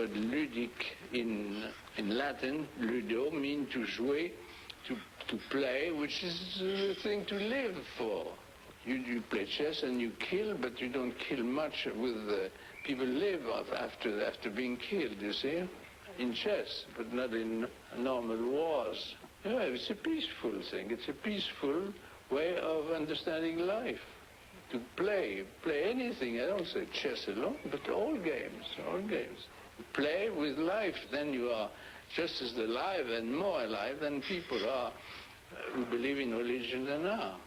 word ludic in Latin. Ludo means to jouer, to play, which is the thing to live for. You play chess and you kill, but you don't kill much with people live after being killed, you see, in chess, but not in normal wars. Yeah, it's a peaceful thing. It's a peaceful way of understanding life. To play anything. I don't say chess alone, but all games. Play with life, then you are just as alive and more alive than people are who believe in religion and art.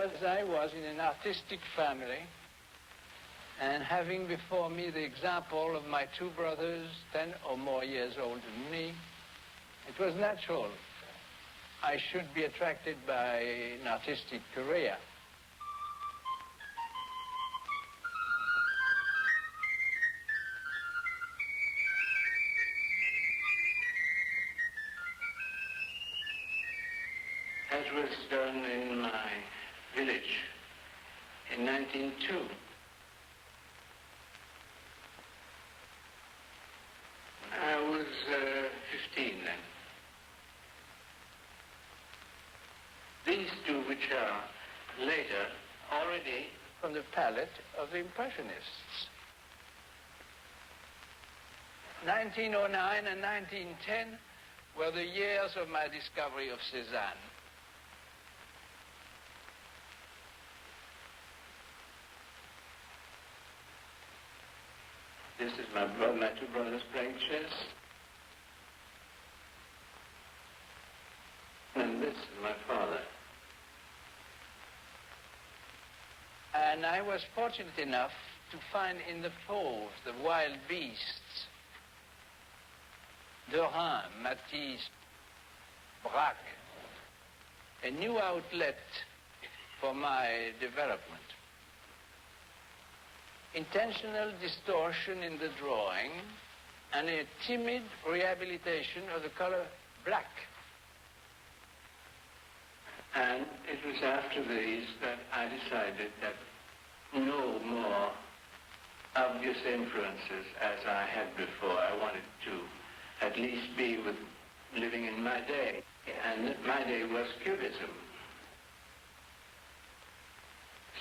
As I was in an artistic family, and having before me the example of my two brothers, 10 or more years older than me, it was natural I should be attracted by an artistic career. As was done in my village in 1902. I was 15 then. These two, which are later already from the palette of the Impressionists. 1909 and 1910 were the years of my discovery of Cézanne. This is my two brothers playing chess. And this is my father. And I was fortunate enough to find in the fauves, the wild beasts, Derain, Matisse, Braque, a new outlet for my development. Intentional distortion in the drawing and a timid rehabilitation of the color black. And it was after these that I decided that no more obvious influences as I had before. I wanted to at least be with living in my day. And my day was Cubism.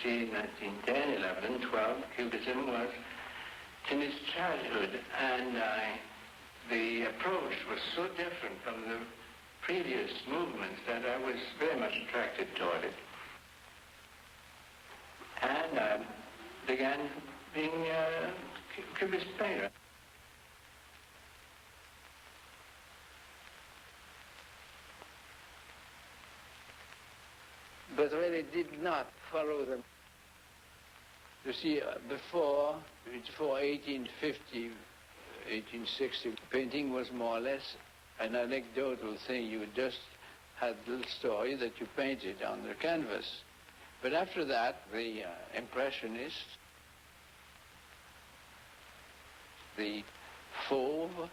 See, 1910, 11, 12, Cubism was in its childhood, and the approach was so different from the previous movements that I was very much attracted toward it. And I began being a Cubist painter. but really did not follow them. You see, before 1850, 1860, painting was more or less an anecdotal thing. You just had a little story that you painted on the canvas. But after that, the Impressionists, the Fauve,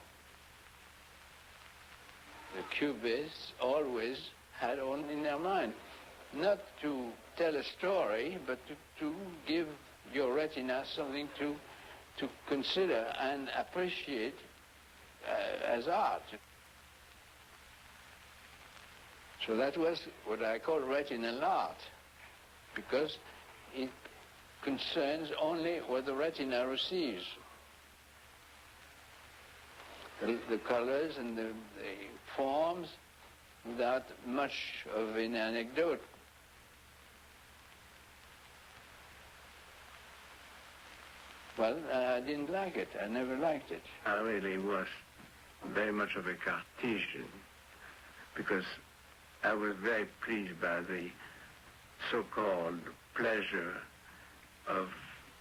the Cubists always had on in their mind, not to tell a story, but to give your retina something to consider and appreciate as art. So that was what I call retinal art, because it concerns only what the retina receives. The colors and the forms, without much of an anecdote. Well, I didn't like it. I never liked it. I really was very much of a Cartesian, because I was very pleased by the so-called pleasure of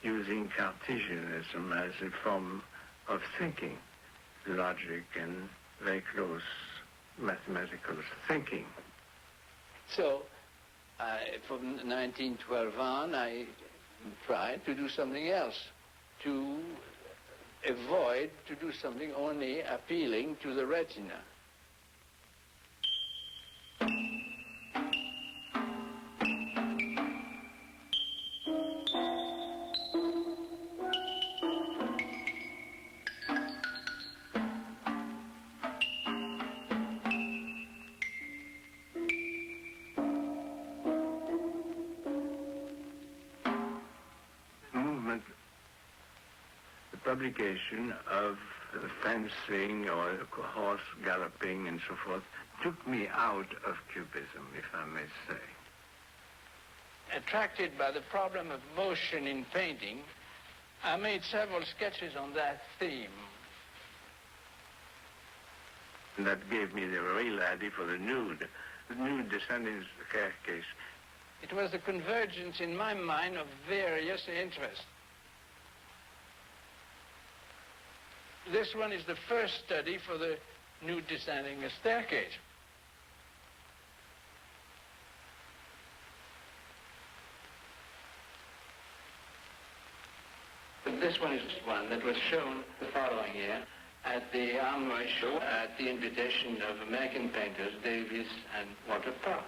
using Cartesianism as a form of thinking, logic and very close mathematical thinking. So, from 1912 on, I tried to do something else, to avoid to do something only appealing to the retina. Publication of fencing or horse galloping and so forth took me out of Cubism, if I may say. Attracted by the problem of motion in painting, I made several sketches on that theme. And that gave me the real idea for the nude descending the staircase. It was the convergence in my mind of various interests. This one is the first study for the nude descending a staircase. But this one is one that was shown the following year at the Armory Show at the invitation of American painters Davis and Walter Parr.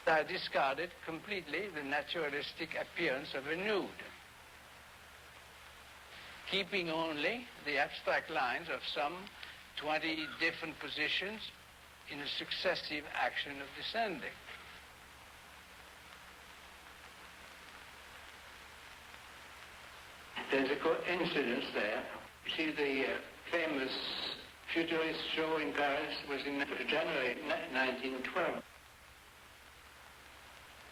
I discarded completely the naturalistic appearance of a nude, keeping only the abstract lines of some 20 different positions in a successive action of descending. There's a coincidence there. You see, the famous Futurist show in Paris was in January 1912.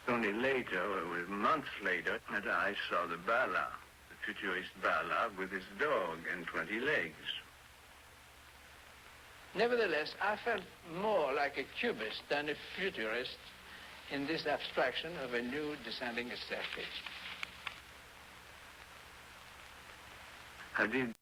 Only later, it was months later, that I saw the Bala, the Futurist Bala, with his dog and 20 legs. Nevertheless, I felt more like a cubist than a futurist in this abstraction of a nude descending a staircase. I did